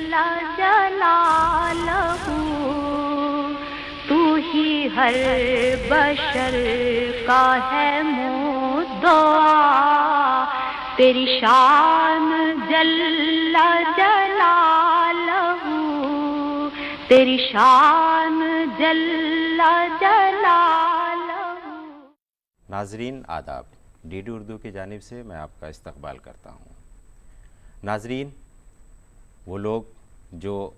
جلالہ تو ہی ہر بشر کا ہے مدعا تیری شان جل جلالہ تیری شان جل جلالہ۔ ناظرین آداب، ڈی ڈی اردو کی جانب سے میں آپ کا استقبال کرتا ہوں۔ ناظرین، وہ لوگ جو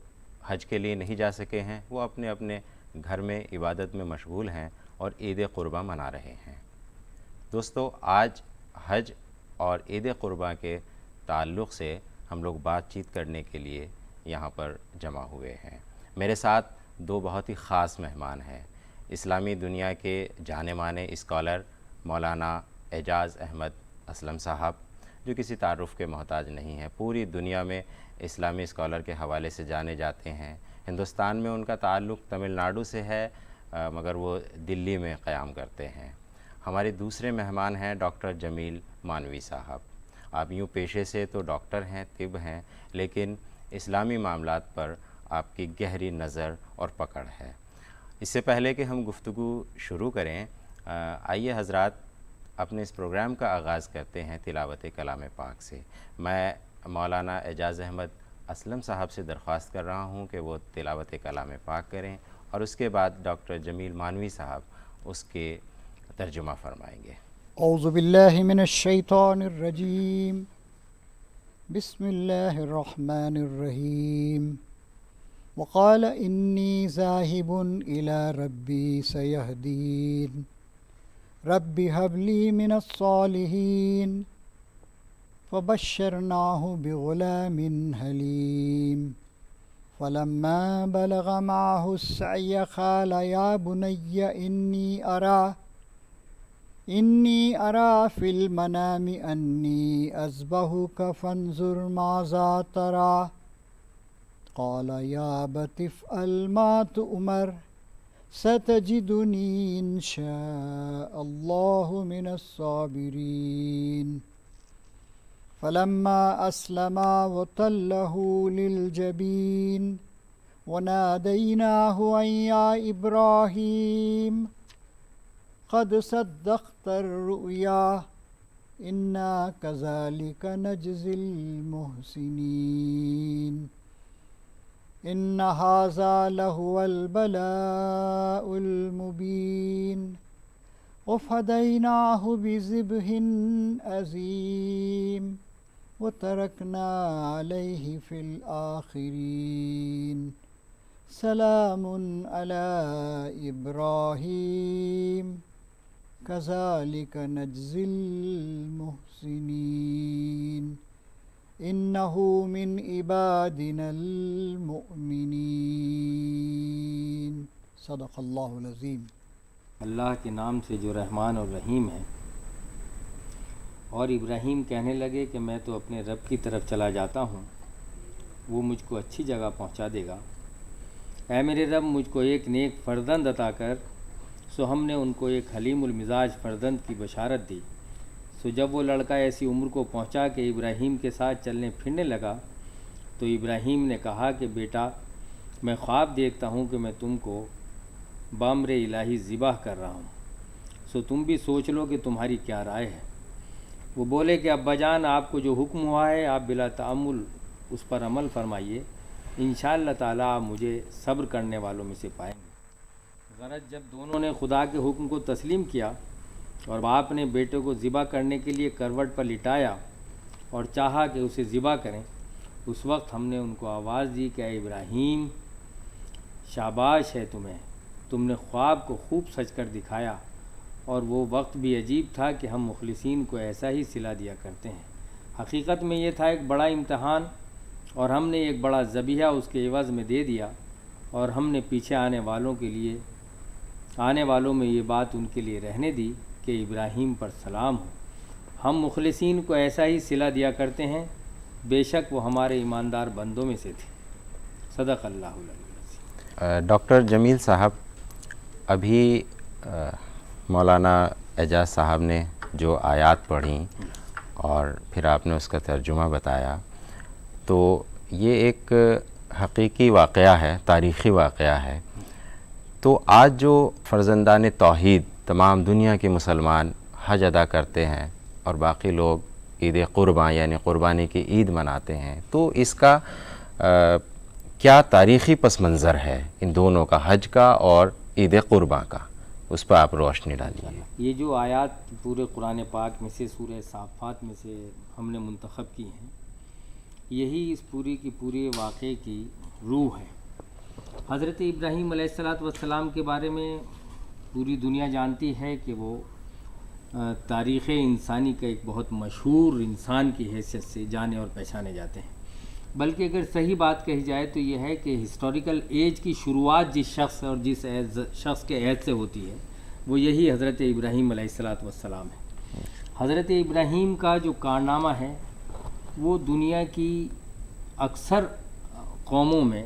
حج کے لیے نہیں جا سکے ہیں وہ اپنے اپنے گھر میں عبادت میں مشغول ہیں اور عید قرباں منا رہے ہیں۔ دوستو، آج حج اور عید قرباں کے تعلق سے ہم لوگ بات چیت کرنے کے لیے یہاں پر جمع ہوئے ہیں۔ میرے ساتھ دو بہت ہی خاص مہمان ہیں۔ اسلامی دنیا کے جانے مانے اسکالر مولانا اعجاز احمد اسلم صاحب، جو کسی تعارف کے محتاج نہیں ہیں، پوری دنیا میں اسلامی اسکالر کے حوالے سے جانے جاتے ہیں۔ ہندوستان میں ان کا تعلق تمل ناڈو سے ہے، مگر وہ دلی میں قیام کرتے ہیں۔ ہمارے دوسرے مہمان ہیں ڈاکٹر جمیل مانوی صاحب۔ آپ یوں پیشے سے تو ڈاکٹر ہیں، طب ہیں، لیکن اسلامی معاملات پر آپ کی گہری نظر اور پکڑ ہے۔ اس سے پہلے کہ ہم گفتگو شروع کریں، آئیے حضرات اپنے اس پروگرام کا آغاز کرتے ہیں تلاوت کلام پاک سے۔ میں مولانا اعجاز احمد اسلم صاحب سے درخواست کر رہا ہوں کہ وہ تلاوت کلام پاک کریں اور اس کے بعد ڈاکٹر جمیل مانوی صاحب اس کے ترجمہ فرمائیں گے۔ اعوذ باللہ من الشیطان الرجیم، بسم اللہ الرحمن الرحیم۔ وقال انی ذاہب الی ربی سیہدین رب ہب لی من الصالحین فبشرناہ بغلام حلیم فلما بلغ معہ السعی قال یا بنی انی ارى فی المنام انی اذبحک فانظر ماذا تری قال یا ابت افعل ما تؤمر ستجدنی ان شاء اللہ من الصابرین فلما اسلما وتلہ للجبین ونادیناہ ان یا ابراہیم قد صدقت الرؤیا انا کذلک نجزی المحسنین ان ھذا لہو البلاء المبین وفدیناہ بذبح عظیم وترکنا علیہ فی الآخرین سلام علی ابراہیم کذالک نجزی المحسنین انہ من عبادنا المؤمنین۔ صدق اللہ العظیم۔ اللہ کے نام سے جو رحمان اور رحیم ہے۔ اور ابراہیم کہنے لگے کہ میں تو اپنے رب کی طرف چلا جاتا ہوں، وہ مجھ کو اچھی جگہ پہنچا دے گا۔ اے میرے رب، مجھ کو ایک نیک فرزند عطا کر۔ سو ہم نے ان کو ایک حلیم المزاج فرزند کی بشارت دی۔ سو جب وہ لڑکا ایسی عمر کو پہنچا کہ ابراہیم کے ساتھ چلنے پھرنے لگا تو ابراہیم نے کہا کہ بیٹا، میں خواب دیکھتا ہوں کہ میں تم کو بامر الہی ذبح کر رہا ہوں، سو تم بھی سوچ لو کہ تمہاری کیا رائے ہے۔ وہ بولے کہ ابا جان، آپ کو جو حکم ہوا ہے آپ بلا تعمل اس پر عمل فرمائیے، انشاءاللہ تعالیٰ آپ مجھے صبر کرنے والوں میں سے پائیں گے۔ غرض جب دونوں نے خدا کے حکم کو تسلیم کیا اور باپ نے بیٹے کو ذبح کرنے کے لیے کروٹ پر لٹایا اور چاہا کہ اسے ذبح کریں، اس وقت ہم نے ان کو آواز دی کہ اے ابراہیم، شاباش ہے تمہیں، تم نے خواب کو خوب سچ کر دکھایا، اور وہ وقت بھی عجیب تھا کہ ہم مخلصین کو ایسا ہی صلہ دیا کرتے ہیں۔ حقیقت میں یہ تھا ایک بڑا امتحان، اور ہم نے ایک بڑا ذبیحہ اس کے عوض میں دے دیا، اور ہم نے پیچھے آنے والوں میں یہ بات ان کے لیے رہنے دی کہ ابراہیم پر سلام ہو۔ ہم مخلصین کو ایسا ہی صلہ دیا کرتے ہیں، بے شک وہ ہمارے ایماندار بندوں میں سے تھے۔ صدق اللہ العلی العظیم۔ ڈاکٹر جمیل صاحب، ابھی مولانا اعجاز صاحب نے جو آیات پڑھیں اور پھر آپ نے اس کا ترجمہ بتایا، تو یہ ایک حقیقی واقعہ ہے، تاریخی واقعہ ہے. تو آج جو فرزندان توحید تمام دنیا کے مسلمان حج ادا کرتے ہیں اور باقی لوگ عید قرباں یعنی قربانی کی عید مناتے ہیں، تو اس کا کیا تاریخی پس منظر ہے ان دونوں کا، حج کا اور عید قرباں کا؟ اس پر آپ روشنی ڈالیے. یہ جو آیات پورے قرآن پاک میں سے سورہ صافات میں سے ہم نے منتخب کی ہیں، یہی اس پوری کی پورے واقعے کی روح ہے. حضرت ابراہیم علیہ السلام کے بارے میں پوری دنیا جانتی ہے کہ وہ تاریخ انسانی کا ایک بہت مشہور انسان کی حیثیت سے جانے اور پہچانے جاتے ہیں. بلکہ اگر صحیح بات کہی جائے تو یہ ہے کہ ہسٹوریکل ایج کی شروعات جس شخص اور جس شخص کے عہد سے ہوتی ہے وہ یہی حضرت ابراہیم علیہ السلام ہے. حضرت ابراہیم کا جو کارنامہ ہے وہ دنیا کی اکثر قوموں میں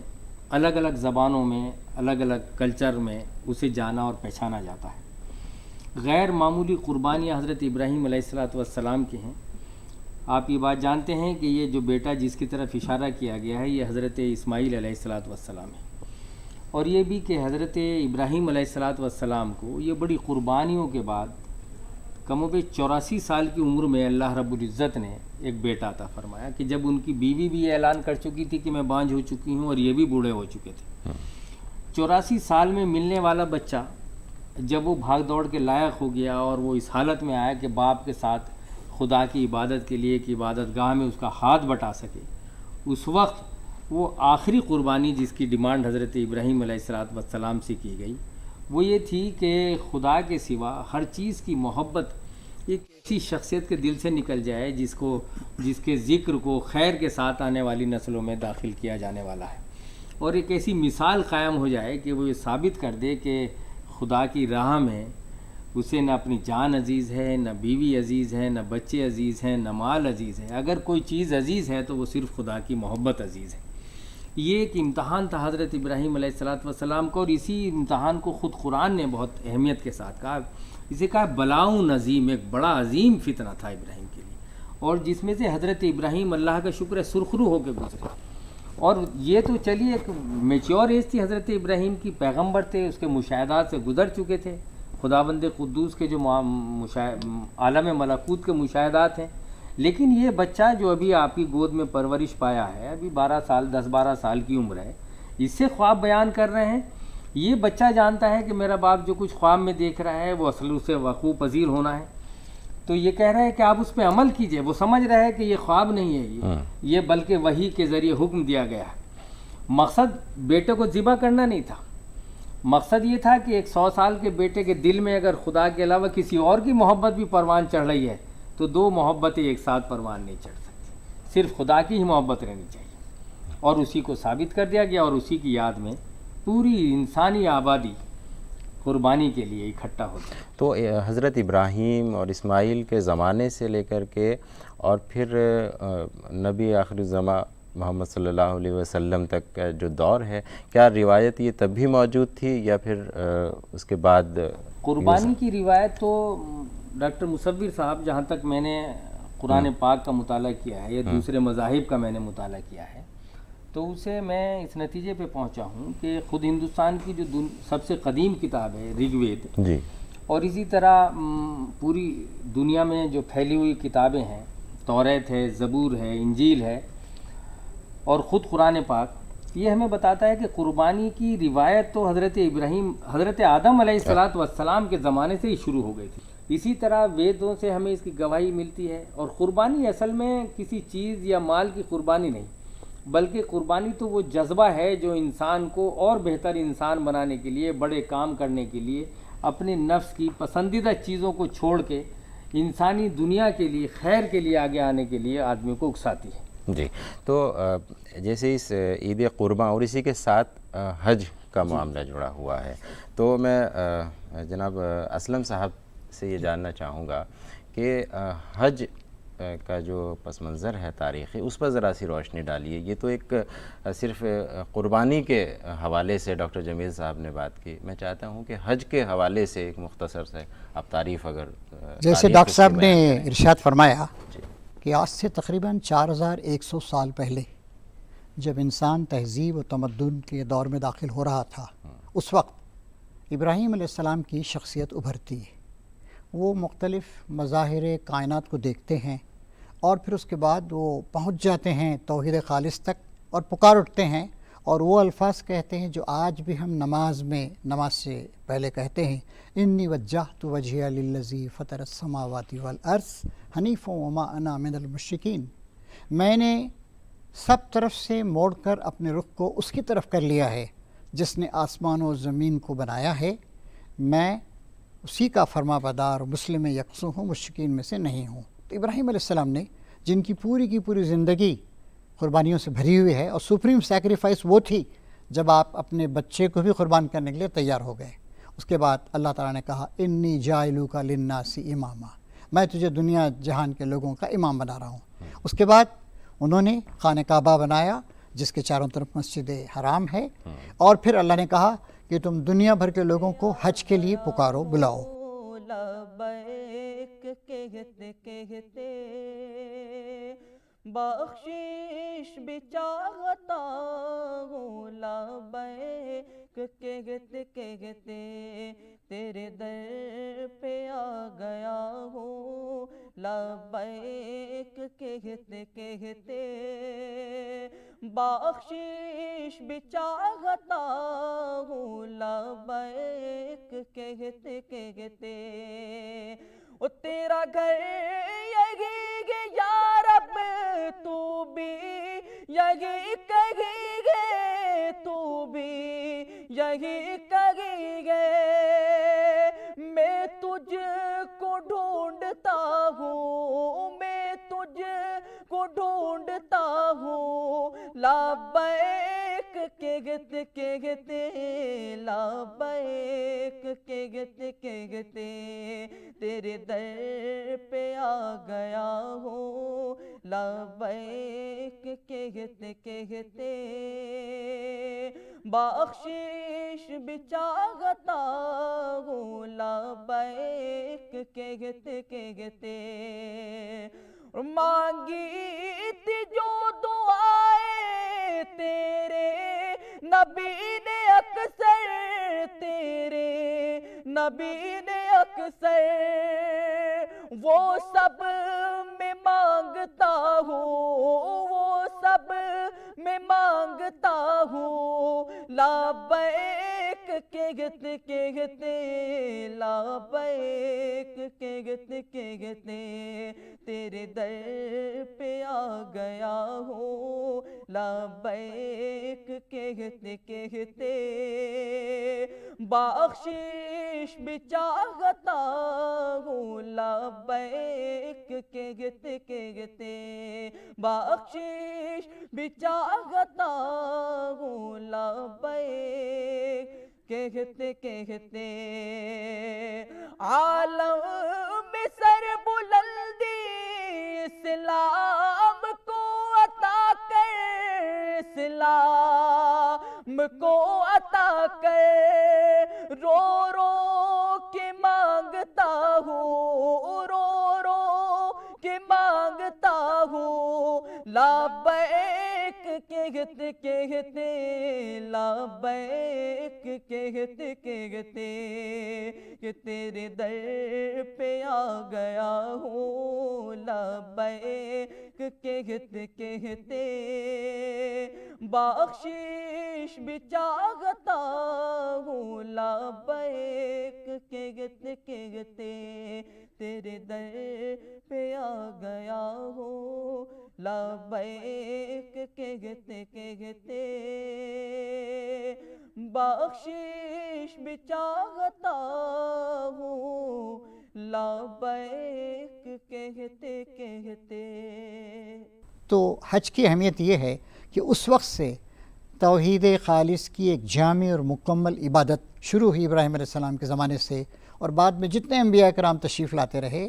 الگ الگ زبانوں میں الگ الگ کلچر میں اسے جانا اور پہچانا جاتا ہے. غیر معمولی قربانیاں حضرت ابراہیم علیہ السلام کی ہیں. آپ یہ بات جانتے ہیں کہ یہ جو بیٹا جس کی طرف اشارہ کیا گیا ہے یہ حضرت اسماعیل علیہ السلام ہے. اور یہ بھی کہ حضرت ابراہیم علیہ السلام کو یہ بڑی قربانیوں کے بعد کم و بیش 84 سال کی عمر میں اللہ رب العزت نے ایک بیٹا عطا فرمایا کہ جب ان کی بیوی بھی یہ اعلان کر چکی تھی کہ میں بانجھ ہو چکی ہوں اور یہ بھی بوڑھے ہو چکے تھے. 84 سال میں ملنے والا بچہ جب وہ بھاگ دوڑ کے لائق ہو گیا اور وہ اس حالت میں آیا کہ باپ کے ساتھ خدا کی عبادت کے لیے کہ عبادت گاہ میں اس کا ہاتھ بٹا سکے، اس وقت وہ آخری قربانی جس کی ڈیمانڈ حضرت ابراہیم علیہ السلام سے کی گئی وہ یہ تھی کہ خدا کے سوا ہر چیز کی محبت ایک ایسی شخصیت کے دل سے نکل جائے جس کے ذکر کو خیر کے ساتھ آنے والی نسلوں میں داخل کیا جانے والا ہے، اور ایک ایسی مثال قائم ہو جائے کہ وہ یہ ثابت کر دے کہ خدا کی راہ میں اسے نہ اپنی جان عزیز ہے، نہ بیوی عزیز ہے، نہ بچے عزیز ہیں، نہ مال عزیز ہے. اگر کوئی چیز عزیز ہے تو وہ صرف خدا کی محبت عزیز ہے. یہ ایک امتحان تھا حضرت ابراہیم علیہ السلام کو، اور اسی امتحان کو خود قرآن نے بہت اہمیت کے ساتھ کہا. اسے کہا بلاؤن عظیم، ایک بڑا عظیم فتنہ تھا ابراہیم کے لیے، اور جس میں سے حضرت ابراہیم اللہ کا شکر ہے سرخرو ہو کے گزرے. اور یہ تو چلیے ایک میچور ایج تھی حضرت ابراہیم کی، پیغمبر تھے، اس کے مشاہدات سے گزر چکے تھے، خداوند قدوس کے جو عالم ملکوت کے مشاہدات ہیں. لیکن یہ بچہ جو ابھی آپ کی گود میں پرورش پایا ہے، ابھی 10-12 سال کی عمر ہے، اس سے خواب بیان کر رہے ہیں. یہ بچہ جانتا ہے کہ میرا باپ جو کچھ خواب میں دیکھ رہا ہے وہ اصل اسے وقوع پذیر ہونا ہے. تو یہ کہہ رہا ہے کہ آپ اس پہ عمل کیجئے. وہ سمجھ رہا ہے کہ یہ خواب نہیں ہے، یہ بلکہ وحی کے ذریعے حکم دیا گیا ہے. مقصد بیٹے کو ذبح کرنا نہیں تھا، مقصد یہ تھا کہ ایک 100 سال کے بیٹے کے دل میں اگر خدا کے علاوہ کسی اور کی محبت بھی پروان چڑھ رہی ہے تو 2 محبتیں ایک ساتھ پروان نہیں چڑھ سکتی، صرف خدا کی ہی محبت رہنی چاہیے. اور اسی کو ثابت کر دیا گیا، اور اسی کی یاد میں پوری انسانی آبادی قربانی کے لیے اکٹھا ہوتا ہے. تو حضرت ابراہیم اور اسماعیل کے زمانے سے لے کر کے اور پھر نبی آخر الزماں محمد صلی اللہ علیہ وسلم تک کا جو دور ہے، کیا روایت یہ تب بھی موجود تھی یا پھر اس کے بعد؟ قربانی کی روایت تو ڈاکٹر مصور صاحب، جہاں تک میں نے قرآن پاک کا مطالعہ کیا ہے یا دوسرے مذاہب کا میں نے مطالعہ کیا ہے، تو اسے میں اس نتیجے پہ پہنچا ہوں کہ خود ہندوستان کی جو سب سے قدیم کتاب ہے رگ وید جی، اور اسی طرح پوری دنیا میں جو پھیلی ہوئی کتابیں ہیں، توریت ہے، زبور ہے، انجیل ہے اور خود قرآن پاک، یہ ہمیں بتاتا ہے کہ قربانی کی روایت تو حضرت آدم علیہ السلام کے زمانے سے ہی شروع ہو گئی تھی. اسی طرح ویدوں سے ہمیں اس کی گواہی ملتی ہے. اور قربانی اصل میں کسی چیز یا مال کی قربانی نہیں، بلکہ قربانی تو وہ جذبہ ہے جو انسان کو اور بہتر انسان بنانے کے لیے، بڑے کام کرنے کے لیے، اپنے نفس کی پسندیدہ چیزوں کو چھوڑ کے انسانی دنیا کے لیے، خیر کے لیے آگے آنے کے لیے آدمی کو اکساتی ہے. جی، تو جیسے اس عید قرباں اور اسی کے ساتھ حج کا معاملہ جڑا ہوا ہے، تو میں جناب اسلم صاحب سے یہ جاننا چاہوں گا کہ حج کا جو پس منظر ہے تاریخی، اس پر ذرا سی روشنی ڈالیے. یہ تو ایک صرف قربانی کے حوالے سے ڈاکٹر جمیل صاحب نے بات کی، میں چاہتا ہوں کہ حج کے حوالے سے ایک مختصر سے آپ تعریف اگر جیسے ڈاکٹر صاحب نے ارشاد فرمایا کہ آج سے تقریباً 4100 سال پہلے جب انسان تہذیب و تمدن کے دور میں داخل ہو رہا تھا اس وقت ابراہیم علیہ السلام کی شخصیت ابھرتی ہے. وہ مختلف مظاہر کائنات کو دیکھتے ہیں اور پھر اس کے بعد وہ پہنچ جاتے ہیں توحید خالص تک اور پکار اٹھتے ہیں اور وہ الفاظ کہتے ہیں جو آج بھی ہم نماز سے پہلے کہتے ہیں، انی وجہت وجہی للذی فطر السماوات والارض حنیفا وما انا من المشرکین. میں نے سب طرف سے موڑ کر اپنے رخ کو اس کی طرف کر لیا ہے جس نے آسمان و زمین کو بنایا ہے، میں اسی کا فرما بردار مسلم یکسو ہوں، مشرکین میں سے نہیں ہوں. تو ابراہیم علیہ السلام نے جن کی پوری کی پوری زندگی قربانیوں سے بھری ہوئی ہے، اور سپریم سیکریفائس وہ تھی جب آپ اپنے بچے کو بھی قربان کرنے کے لیے تیار ہو گئے. اس کے بعد اللہ تعالیٰ نے کہا انی جاعلوک للناس اماما، میں تجھے دنیا جہان کے لوگوں کا امام بنا رہا ہوں. اس کے بعد انہوں نے خانہ کعبہ بنایا جس کے چاروں طرف مسجد حرام ہے، اور پھر اللہ نے کہا کہ تم دنیا بھر کے لوگوں کو حج کے لیے پکارو، بلاؤ. لبیک کہتے کہتے بخشش بھی چاہتا ہوں، لبیک کہتے کہتے تیرے در پہ آ گیا ہوں، لبیک کہتے کہتے بخشش بھی چاہتا ہوں، لبیک کہتے کہتے او تیرا گھر یہی گے یا رب، تو بھی یہی کہیں گے، تو بھی یہی کہیں گے. میں تجھ کو ڈھونڈتا ہوں، میں تجھ کو ڈھونڈتا ہوں، لبیک کہتے کہتے، لبیک کہتے کہتے تیرے در پہ آ گیا ہوں، لبیک کہتے کہتے بخشش بھی چاہتا ہوں، لبیک کہتے کہتے. مانگی تھی جو دعائیں تیرے نبی نے اکثر، تیرے نبی نے اکثر، وہ سب میں مانگتا ہوں، وہ سب میں مانگتا ہوں، لبیک کہتے کہتے، لبیک کہتے کہتے تیرے در پہ آ گیا ہوں، لبیک کہتے کہتے بخشش بھی چاہتا ہوں، لبیک کہتے کہتے بخشش بھی چاہتا ہوں، لبیک کہتے کہتے. عالم میں سر بلندی اسلام کو عطا کر، اسلام کو عطا کر، رو رو کے مانگتا ہوں، رو رو کے مانگتا ہوں، لبیک کہتے کہتے، لبیک کہتے کہتے کہ تیرے در پہ آ گیا ہوں، لبیک کہتے کہتے بخشش بھی چاہتا ہوں، لبیک کہتے کہتے تیرے در پہ آ گیا ہوں، لبیک کہتے کہتے بخشش بھی چاہتا ہوں، لبیک کہتے کہتے. تو حج کی اہمیت یہ ہے کہ اس وقت سے توحید خالص کی ایک جامع اور مکمل عبادت شروع ہوئی ابراہیم علیہ السلام کے زمانے سے، اور بعد میں جتنے انبیاء کرام تشریف لاتے رہے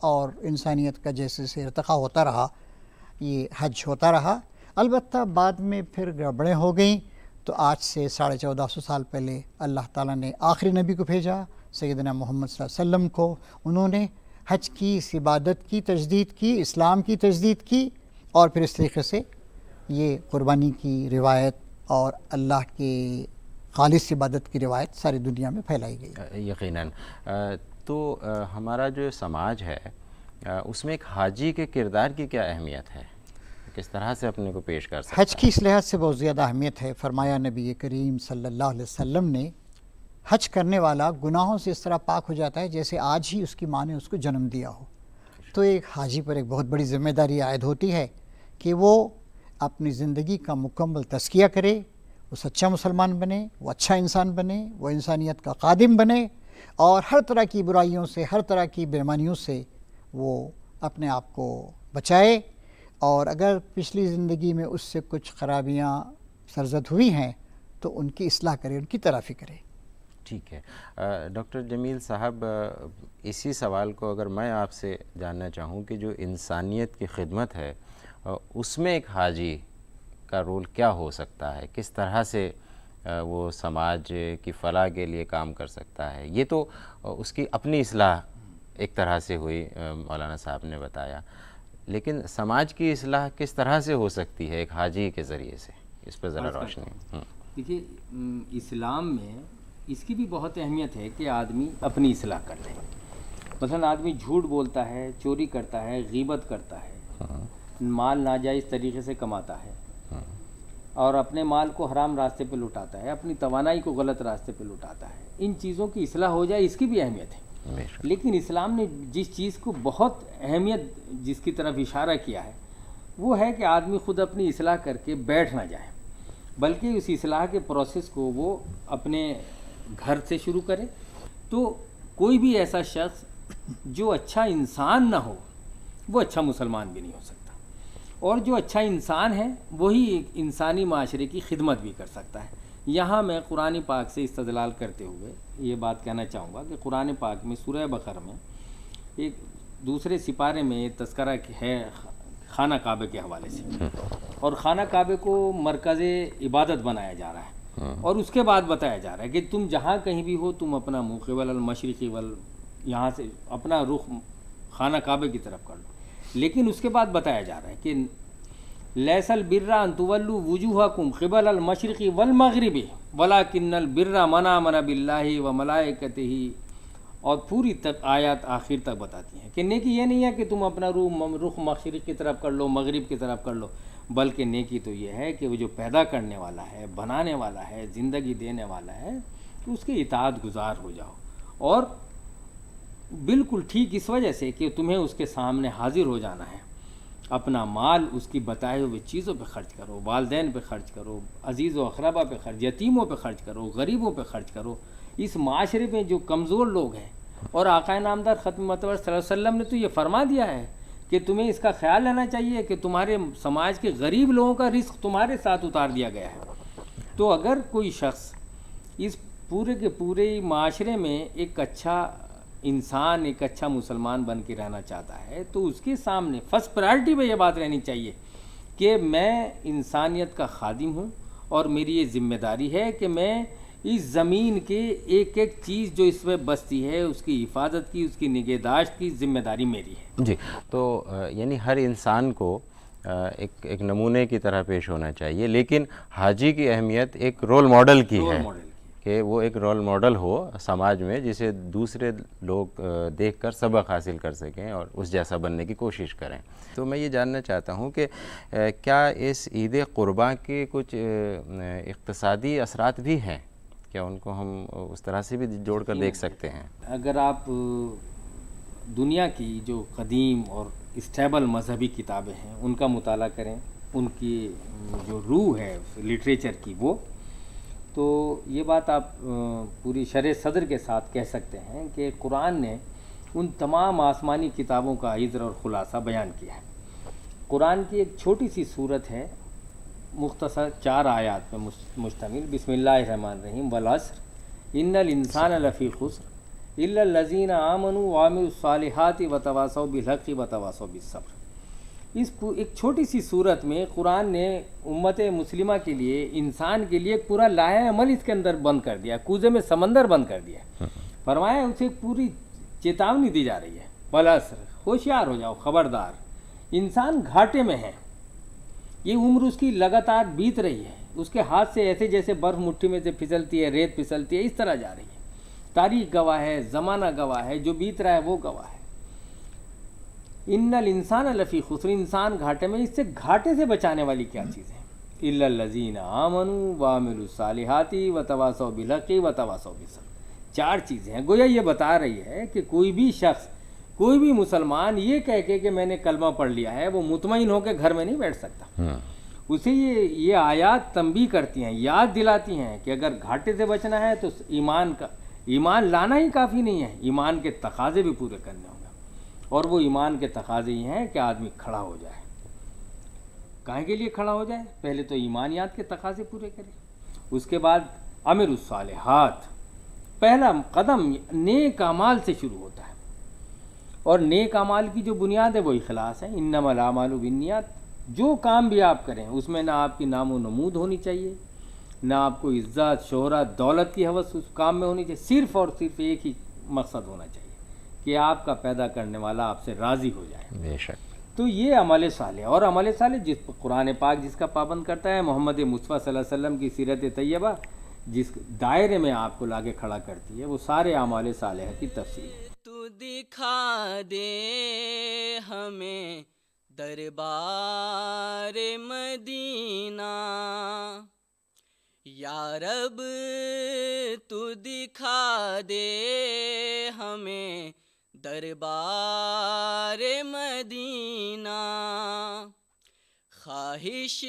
اور انسانیت کا جیسے سے ارتقا ہوتا رہا، یہ حج ہوتا رہا. البتہ بعد میں پھر گڑبڑیں ہو گئیں، تو آج سے 1450 سال پہلے اللہ تعالیٰ نے آخری نبی کو بھیجا، سیدنا محمد صلی اللہ علیہ وسلم کو. انہوں نے حج کی اس عبادت کی تجدید کی، اسلام کی تجدید کی، اور پھر اس طریقے سے یہ قربانی کی روایت اور اللہ کے خالص عبادت کی روایت ساری دنیا میں پھیلائی گئی. یقیناً. تو ہمارا جو سماج ہے اس میں ایک حاجی کے کردار کی کیا اہمیت ہے؟ کس طرح سے اپنے کو پیش کر سکتا ہے؟ حج کی اس لحاظ سے بہت زیادہ اہمیت ہے. فرمایا نبی کریم صلی اللہ علیہ وسلم نے حج کرنے والا گناہوں سے اس طرح پاک ہو جاتا ہے جیسے آج ہی اس کی ماں نے اس کو جنم دیا ہو. تو ایک حاجی پر ایک بہت بڑی ذمہ داری عائد ہوتی ہے کہ وہ اپنی زندگی کا مکمل تزکیہ کرے، وہ سچا مسلمان بنے، وہ اچھا انسان بنے، وہ انسانیت کا خادم بنے، اور ہر طرح کی برائیوں سے، ہر طرح کی بیماریوں سے وہ اپنے آپ کو بچائے، اور اگر پچھلی زندگی میں اس سے کچھ خرابیاں سرزد ہوئی ہیں تو ان کی اصلاح کرے، ان کی تلافی کرے. ٹھیک ہے. ڈاکٹر جمیل صاحب، اسی سوال کو اگر میں آپ سے جاننا چاہوں کہ جو انسانیت کی خدمت ہے اس میں ایک حاجی کا رول کیا ہو سکتا ہے؟ کس طرح سے وہ سماج کی فلاح کے لیے کام کر سکتا ہے؟ یہ تو اس کی اپنی اصلاح ایک طرح سے ہوئی، مولانا صاحب نے بتایا، لیکن سماج کی اصلاح کس طرح سے ہو سکتی ہے ایک حاجی کے ذریعے سے؟ اس پر ذرا روشنی. دیکھیے، اسلام میں اس کی بھی بہت اہمیت ہے کہ آدمی اپنی اصلاح کر لے. مثلا آدمی جھوٹ بولتا ہے، چوری کرتا ہے، غیبت کرتا ہے، مال ناجائز طریقے سے کماتا ہے اور اپنے مال کو حرام راستے پہ لٹاتا ہے، اپنی توانائی کو غلط راستے پہ لٹاتا ہے. ان چیزوں کی اصلاح ہو جائے، اس کی بھی اہمیت ہے. لیکن اسلام نے جس چیز کو بہت اہمیت جس کی طرف اشارہ کیا ہے وہ ہے کہ آدمی خود اپنی اصلاح کر کے بیٹھ نہ جائے، بلکہ اس اصلاح کے پروسیس کو وہ اپنے گھر سے شروع کرے. تو کوئی بھی ایسا شخص جو اچھا انسان نہ ہو وہ اچھا مسلمان بھی نہیں ہو سکتا، اور جو اچھا انسان ہے وہی ایک انسانی معاشرے کی خدمت بھی کر سکتا ہے. یہاں میں قرآن پاک سے استدلال کرتے ہوئے یہ بات کہنا چاہوں گا کہ قرآن پاک میں سورہ بقرہ میں ایک دوسرے سپارے میں تذکرہ ہے خانہ کعبے کے حوالے سے، اور خانہ کعبے کو مرکز عبادت بنایا جا رہا ہے، اور اس کے بعد بتایا جا رہا ہے کہ تم جہاں کہیں بھی ہو تم اپنا منہ قبل المشرقی یہاں سے اپنا رخ خانہ کعبے کی طرف کر لو. لیکن اس کے بعد بتایا جا رہا ہے کہ لیس البر ان تولوا وجوہکم قبل المشرق والمغرب ولکن البر من آمن باللہ وملائکتہ، اور پوری تک آیات آخر تک بتاتی ہیں کہ نیکی یہ نہیں ہے کہ تم اپنا رخ مشرق کی طرف کر لو، مغرب کی طرف کر لو، بلکہ نیکی تو یہ ہے کہ وہ جو پیدا کرنے والا ہے، بنانے والا ہے، زندگی دینے والا ہے، تو اس کے اطاعت گزار ہو جاؤ. اور بالکل ٹھیک اس وجہ سے کہ تمہیں اس کے سامنے حاضر ہو جانا ہے، اپنا مال اس کی بتائے ہوئے چیزوں پہ خرچ کرو، والدین پہ خرچ کرو، عزیز و اقربا پہ خرچ، یتیموں پہ خرچ کرو، غریبوں پہ خرچ کرو. اس معاشرے میں جو کمزور لوگ ہیں، اور آقا نامدار ختم متور صلی اللہ علیہ وسلم نے تو یہ فرما دیا ہے کہ تمہیں اس کا خیال لینا چاہیے کہ تمہارے سماج کے غریب لوگوں کا رزق تمہارے ساتھ اتار دیا گیا ہے. تو اگر کوئی شخص اس پورے کے پورے معاشرے میں ایک اچھا انسان، ایک اچھا مسلمان بن کے رہنا چاہتا ہے تو اس کے سامنے فرسٹ پرائرٹی پہ یہ بات رہنی چاہیے کہ میں انسانیت کا خادم ہوں، اور میری یہ ذمہ داری ہے کہ میں اس زمین کے ایک ایک چیز جو اس میں بستی ہے اس کی حفاظت کی، اس کی نگہداشت کی ذمہ داری میری ہے. جی، تو یعنی ہر انسان کو ایک نمونے کی طرح پیش ہونا چاہیے، لیکن حاجی کی اہمیت ایک رول ماڈل کی ہے کہ وہ ایک رول ماڈل ہو سماج میں جسے دوسرے لوگ دیکھ کر سبق حاصل کر سکیں اور اس جیسا بننے کی کوشش کریں. تو میں یہ جاننا چاہتا ہوں کہ کیا اس عید قرباں کے کچھ اقتصادی اثرات بھی ہیں؟ کیا ان کو ہم اس طرح سے بھی جوڑ کر دیکھ سکتے ہیں؟ اگر آپ دنیا کی جو قدیم اور اسٹیبل مذہبی کتابیں ہیں ان کا مطالعہ کریں، ان کی جو روح ہے لٹریچر کی، وہ تو یہ بات آپ پوری شرح صدر کے ساتھ کہہ سکتے ہیں کہ قرآن نے ان تمام آسمانی کتابوں کا عذر اور خلاصہ بیان کیا ہے. قرآن کی ایک چھوٹی سی صورت ہے، مختصر 4 آیات میں مشتمل. بسم اللہ الرحمن الرحیم. والعصر ان الانسان لفی خسر الا الذین آمنوا وعملوا الصالحات وتواصوا بالحق وتواصوا بالصبر. اس ایک چھوٹی سی صورت میں قرآن نے امت مسلمہ کے لیے، انسان کے لیے ایک پورا لائحہ عمل اس کے اندر بند کر دیا، کوزے میں سمندر بند کر دیا. فرمایا اسے پوری چیتاونی دی جا رہی ہے، والعصر، ہوشیار ہو جاؤ، خبردار، انسان گھاٹے میں ہے. یہ عمر اس کی لگاتار بیت رہی ہے، اس کے ہاتھ سے ایسے جیسے برف مٹھی میں سے پھسلتی ہے، ریت پھسلتی ہے، اس طرح جا رہی ہے۔ تاریخ گواہ ہے، زمانہ گواہ ہے، جو بیت رہا ہے وہ گواہ ہے۔ ان الانسان لفی خسر، انسان گھاٹے میں۔ اس سے گھاٹے سے بچانے والی کیا چیز ہے؟ الا الذین آمنوا وعملوا الصالحات وتواصوا بالحق وتواصوا بالصبر۔ 4 چیزیں ہیں۔ گویا یہ بتا رہی ہے کہ کوئی بھی شخص، کوئی بھی مسلمان یہ کہہ کے کہ میں نے کلمہ پڑھ لیا ہے، وہ مطمئن ہو کے گھر میں نہیں بیٹھ سکتا۔ اسے یہ آیات تنبیہ کرتی ہیں، یاد دلاتی ہیں کہ اگر گھاٹے سے بچنا ہے تو ایمان لانا ہی کافی نہیں ہے، ایمان کے تقاضے بھی پورے کرنے ہوں گے۔ اور وہ ایمان کے تقاضے یہ ہیں کہ آدمی کھڑا ہو جائے۔ کہیں کے لیے کھڑا ہو جائے؟ پہلے تو ایمانیات کے تقاضے پورے کرے، اس کے بعد عمل الصالحات۔ پہلا قدم نیک اعمال سے شروع ہوتا ہے، اور نیک اعمال کی جو بنیاد ہے وہ اخلاص ہے۔ انما الاعمال بالنیات۔ جو کام بھی آپ کریں اس میں نہ آپ کی نام و نمود ہونی چاہیے، نہ آپ کو عزت، شہرت، دولت کی ہوس اس کام میں ہونی چاہیے، صرف اور صرف ایک ہی مقصد ہونا چاہیے کہ آپ کا پیدا کرنے والا آپ سے راضی ہو جائے۔ بے شک۔ تو یہ عمل صالح، اور عمل صالح جس قرآن پاک جس کا پابند کرتا ہے، محمد مصطفیٰ صلی اللہ علیہ وسلم کی سیرت طیبہ جس دائرے میں آپ کو لاگے کھڑا کرتی ہے، وہ سارے اعمال صالحہ کی تفصیل ہے۔ تو دکھا دے ہمیں دربار مدینہ، یا رب تو دکھا دے ہمیں دربار مدینہ، خواہش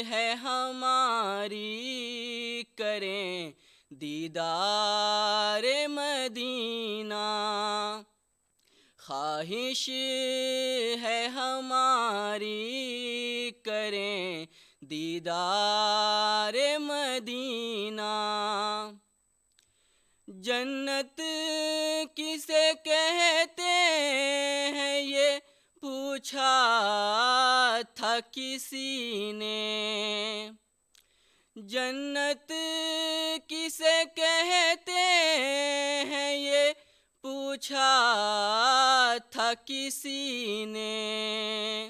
ہے ہماری کریں دیدار مدینہ، خواہش ہے ہماری کریں دیدار مدینہ۔ جنت کسے کہتے ہیں یہ پوچھا تھا کسی نے، جنت کسے کہتے ہیں یہ پوچھا تھا کسی نے،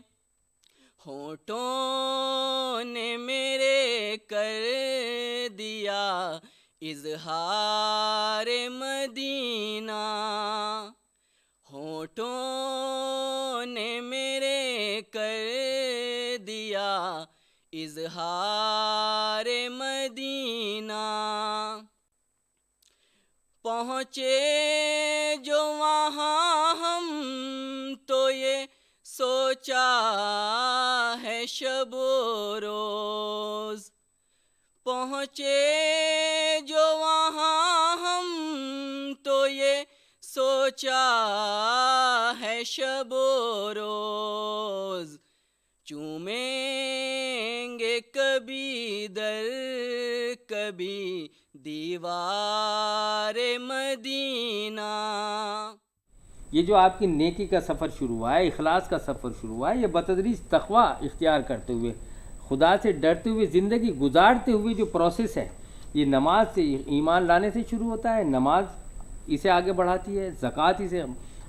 ہونٹوں نے میرے کر دیا اظہار مدینہ، ہونٹوں نے میرے کر دیا اظہار مدینہ، پہنچے جو وہاں ہم تو یہ سوچا ہے شب و روز، پہنچے جو وہاں ہم تو یہ سوچا ہے شب و روز، چومیں گے کبھی در کبھی دیوار مدینہ۔ یہ جو آپ کی نیکی کا سفر شروع ہوا ہے، اخلاص کا سفر شروع ہوا ہے، یہ بتدریج تقوی اختیار کرتے ہوئے، خدا سے ڈرتے ہوئے زندگی گزارتے ہوئے جو پروسیس ہے، یہ نماز سے، ایمان لانے سے شروع ہوتا ہے۔ نماز اسے آگے بڑھاتی ہے، زکوٰۃ اسے،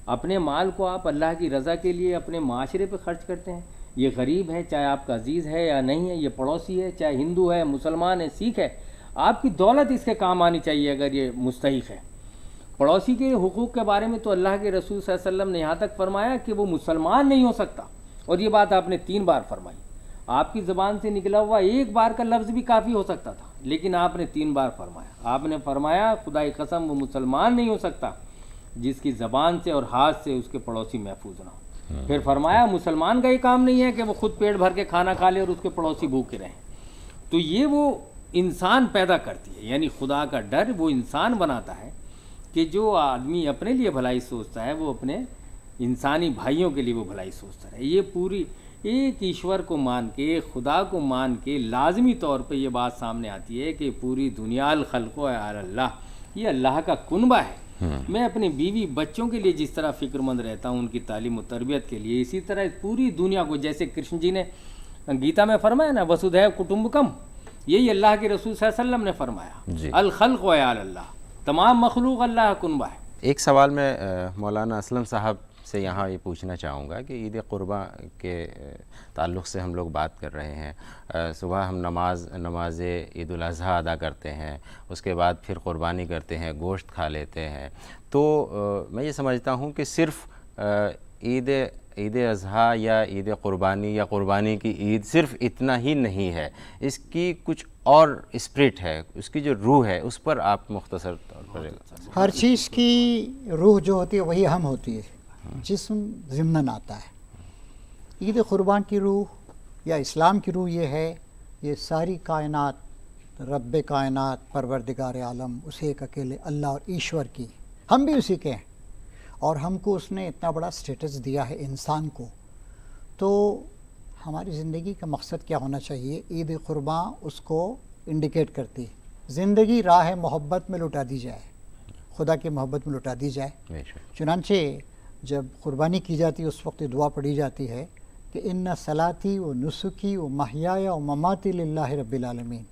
اپنے مال کو آپ اللہ کی رضا کے لیے اپنے معاشرے پہ خرچ کرتے ہیں۔ یہ غریب ہے، چاہے آپ کا عزیز ہے یا نہیں ہے، یہ پڑوسی ہے، چاہے ہندو ہے، مسلمان ہے، سکھ ہے، آپ کی دولت اس کے کام آنی چاہیے اگر یہ مستحق ہے۔ پڑوسی کے حقوق کے بارے میں تو اللہ کے رسول صلی اللہ علیہ وسلم نے یہاں تک فرمایا کہ وہ مسلمان نہیں ہو سکتا، اور یہ بات آپ نے 3 بار فرمائی۔ آپ کی زبان سے نکلا ہوا ایک بار کا لفظ بھی کافی ہو سکتا تھا، لیکن آپ نے 3 بار فرمایا۔ آپ نے فرمایا خدا کی قسم وہ مسلمان نہیں ہو سکتا جس کی زبان سے اور ہاتھ سے اس کے پڑوسی محفوظ نہ ہو۔ پھر فرمایا مسلمان کا یہ کام نہیں ہے کہ وہ خود پیٹ بھر کے کھانا کھا لے اور اس کے پڑوسی بھوکے رہیں۔ تو یہ وہ انسان پیدا کرتی ہے، یعنی خدا کا ڈر وہ انسان بناتا ہے کہ جو آدمی اپنے لیے بھلائی سوچتا ہے وہ اپنے انسانی بھائیوں کے لیے وہ بھلائی سوچتا ہے۔ یہ پوری ایک ایشور کو مان کے، خدا کو مان کے لازمی طور پہ یہ بات سامنے آتی ہے کہ پوری دنیا الخلق و اللہ، یہ اللہ کا کنبہ ہے۔ میں اپنے بیوی بچوں کے لیے جس طرح فکر مند رہتا ہوں ان کی تعلیم و تربیت کے لیے، اسی طرح پوری دنیا کو، جیسے کرشن جی نے گیتا میں فرمایا نا وسودھیو کٹمبکم، یہی اللہ کے رسول صلی اللہ علیہ وسلم نے فرمایا، الخلق و اللہ، تمام مخلوق اللہ کا کنبہ ہے۔ ایک سوال میں مولانا اسلم صاحب سے یہاں یہ پوچھنا چاہوں گا کہ عید قربان کے تعلق سے ہم لوگ بات کر رہے ہیں. صبح ہم نماز عید الاضحیٰ ادا کرتے ہیں, اس کے بعد پھر قربانی کرتے ہیں, گوشت کھا لیتے ہیں. تو میں یہ سمجھتا ہوں کہ صرف عید اضحیٰ یا عید قربانی یا قربانی کی عید صرف اتنا ہی نہیں ہے, اس کی کچھ اور اسپرٹ ہے, اس کی جو روح ہے اس پر آپ مختصر طور پر. ہر چیز کی روح جو ہوتی ہے وہی اہم ہوتی ہے, جسم ضمناً آتا ہے. عید قربان کی روح یا اسلام کی روح یہ ہے, یہ ساری کائنات رب کائنات پروردگار عالم اسے ایک اکیلے اللہ اور ایشور کی, ہم بھی اسی کے ہیں, اور ہم کو اس نے اتنا بڑا سٹیٹس دیا ہے انسان کو. تو ہماری زندگی کا مقصد کیا ہونا چاہیے؟ عید قربان اس کو انڈیکیٹ کرتی ہے. زندگی راہ محبت میں لٹا دی جائے, خدا کی محبت میں لٹا دی جائے. چنانچہ جب قربانی کی جاتی ہے اس وقت دعا پڑھی جاتی ہے کہ ان صلاتی و نسکی و محیایا و مماتی للہ رب العالمین,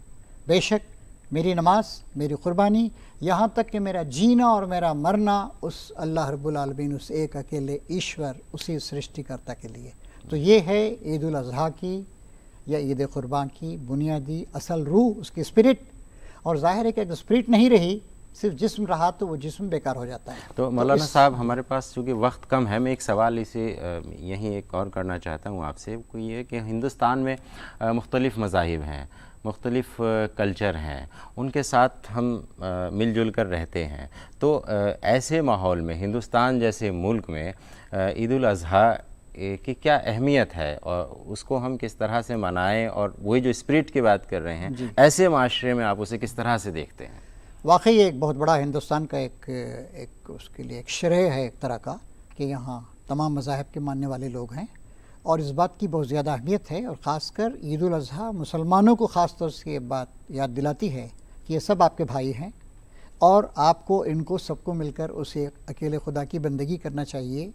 بے شک میری نماز, میری قربانی, یہاں تک کہ میرا جینا اور میرا مرنا اس اللہ رب العالمین, اس ایک اکیلے ایشور, اسی سرشٹی کرتا کے لیے. تو یہ ہے عید الاضحیٰ کی یا عید قربان کی بنیادی اصل روح, اس کی اسپرٹ. اور ظاہر ہے کہ اگر اسپرٹ نہیں رہی, صرف جسم رہا, تو وہ جسم بیکار ہو جاتا ہے. تو مولانا صاحب ہمارے پاس چونکہ وقت کم ہے, میں ایک سوال اسے یہیں ایک اور کرنا چاہتا ہوں آپ سے. کوئی یہ کہ ہندوستان میں مختلف مذاہب ہیں, مختلف کلچر ہیں, ان کے ساتھ ہم مل جل کر رہتے ہیں. تو ایسے ماحول میں ہندوستان جیسے ملک میں عید الاضحیٰ کی کیا اہمیت ہے, اور اس کو ہم کس طرح سے منائیں, اور وہی جو اسپرٹ کی بات کر رہے ہیں ایسے معاشرے میں آپ اسے کس طرح سے دیکھتے ہیں؟ واقعی ایک بہت بڑا ہندوستان کا ایک اس کے لیے ایک شرح ہے ایک طرح کا, کہ یہاں تمام مذاہب کے ماننے والے لوگ ہیں, اور اس بات کی بہت زیادہ اہمیت ہے. اور خاص کر عید الاضحیٰ مسلمانوں کو خاص طور سے یہ بات یاد دلاتی ہے کہ یہ سب آپ کے بھائی ہیں, اور آپ کو ان کو سب کو مل کر اسے اکیلے خدا کی بندگی کرنا چاہیے,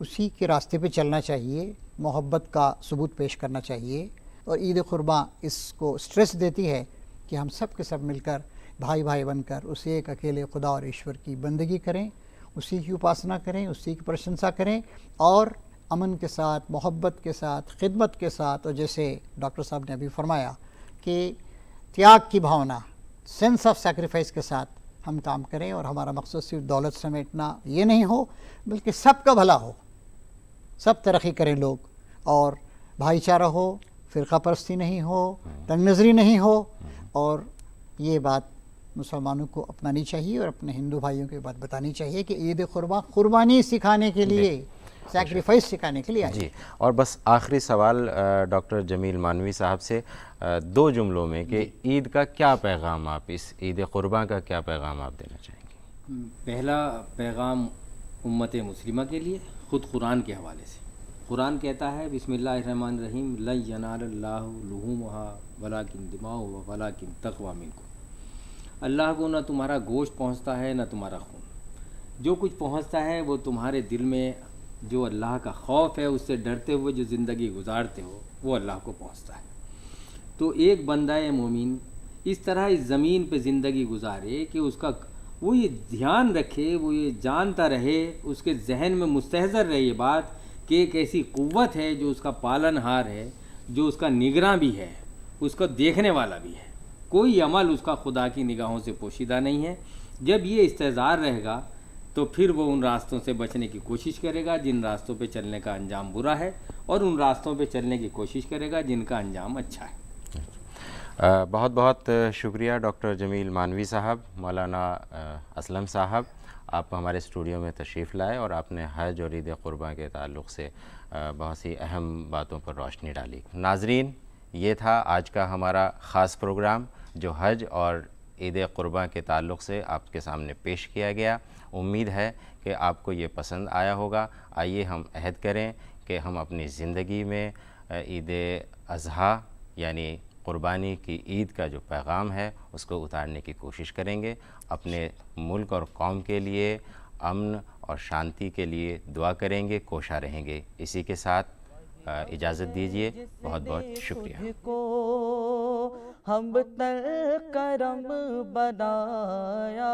اسی کے راستے پہ چلنا چاہیے, محبت کا ثبوت پیش کرنا چاہیے. اور عید قربان اس کو سٹریس دیتی ہے کہ ہم سب کے سب مل کر بھائی بھائی بن کر اسے ایک اکیلے خدا اور ایشور کی بندگی کریں, اسی کی اپاسنا کریں, اسی کی پرشنسا کریں, اور امن کے ساتھ, محبت کے ساتھ, خدمت کے ساتھ, اور جیسے ڈاکٹر صاحب نے ابھی فرمایا کہ تیاگ کی بھاونا, سینس آف سیکریفائس کے ساتھ ہم کام کریں. اور ہمارا مقصد صرف دولت سمیٹنا یہ نہیں ہو, بلکہ سب کا بھلا ہو, سب ترقی کریں لوگ, اور بھائی چارہ ہو, فرقہ پرستی نہیں ہو, تنگ نظری نہیں ہو. اور یہ بات مسلمانوں کو اپنانی چاہیے, اور اپنے ہندو بھائیوں کو یہ بات بتانی چاہیے کہ عید قربان قربانی سکھانے کے لیے, سیکریفائس سکھانے کے لیے آئی. جی, اور بس آخری سوال ڈاکٹر جمیل مانوی صاحب سے, 2 جملوں میں کہ عید کا کیا پیغام, آپ اس عید قربان کا کیا پیغام آپ دینا چاہیں گے؟ پہلا پیغام امت مسلمہ کے لیے خود قرآن کے حوالے سے. قرآن کہتا ہے بسم اللہ الرحمن الرحیم, لن ینال اللہ لحومها ولکن دماؤها ولکن تقوی منکم. اللہ کو نہ تمہارا گوشت پہنچتا ہے نہ تمہارا خون, جو کچھ پہنچتا ہے وہ تمہارے دل میں جو اللہ کا خوف ہے, اس سے ڈرتے ہوئے جو زندگی گزارتے ہو, وہ اللہ کو پہنچتا ہے. تو ایک بندہ مومن اس طرح اس زمین پہ زندگی گزارے کہ اس کا وہ یہ دھیان رکھے, وہ یہ جانتا رہے, اس کے ذہن میں مستحضر رہے یہ بات کہ ایک ایسی قوت ہے جو اس کا پالن ہار ہے, جو اس کا نگراں بھی ہے, اس کو دیکھنے والا بھی ہے. کوئی عمل اس کا خدا کی نگاہوں سے پوشیدہ نہیں ہے. جب یہ استحضار رہے گا تو پھر وہ ان راستوں سے بچنے کی کوشش کرے گا جن راستوں پہ چلنے کا انجام برا ہے, اور ان راستوں پہ چلنے کی کوشش کرے گا جن کا انجام اچھا ہے. بہت بہت شکریہ ڈاکٹر جمیل مانوی صاحب. مولانا اسلم صاحب, آپ ہمارے اسٹوڈیو میں تشریف لائے, اور آپ نے حج اور عید قربان کے تعلق سے بہت سی اہم باتوں پر روشنی ڈالی. ناظرین, یہ تھا آج کا ہمارا خاص پروگرام جو حج اور عید قربان کے تعلق سے آپ کے سامنے پیش کیا گیا. امید ہے کہ آپ کو یہ پسند آیا ہوگا. آئیے ہم عہد کریں کہ ہم اپنی زندگی میں عید اضحیٰ یعنی قربانی کی عید کا جو پیغام ہے اس کو اتارنے کی کوشش کریں گے. اپنے ملک اور قوم کے لیے امن اور شانتی کے لیے دعا کریں گے, کوشاں رہیں گے. اسی کے ساتھ اجازت دیجیے. بہت بہت شکریہ. ہم تر کرم بنایا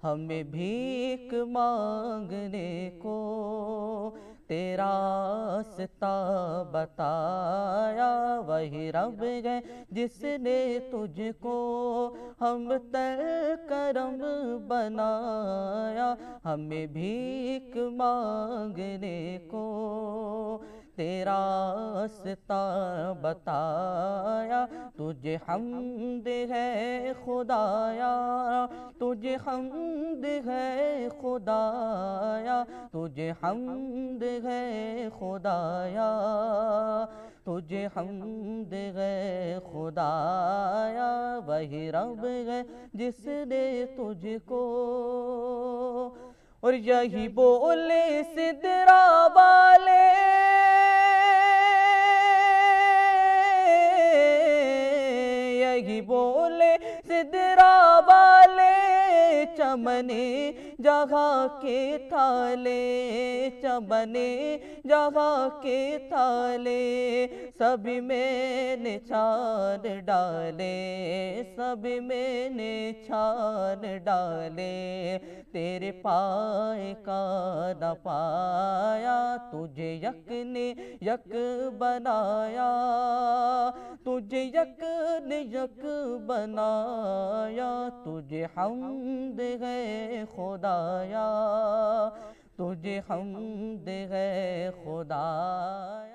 ہمیں بھیک مانگنے کو تیرا راستہ بتایا، وہی رب ہے جس نے تجھ کو ہم تر کرم بنایا، ہمیں بھیک مانگنے کو تیرا راستہ بتایا، تجھے حمد ہے خدایا، تجھے حمد ہے خدایا، تجھے حمد ہے خدایا، تجھے حمد ہے خدایا، وہی رب ہے جس نے تجھ کو، اور یہی بولے سدرا والے، یہی بولے سدرا والے، چمنے جہاں کے تھالے، چمنے جہاں کے تھالے، سبھی میں نے چھان ڈالے، سبھی میں نے چھان ڈالے، تیرے پائے کا نہ پایا، تجھے یک نے یک بنایا، تجھے یک نے یک بنایا، تجھے حمد ہے خدایا، تجھے حمد ہے خدایا۔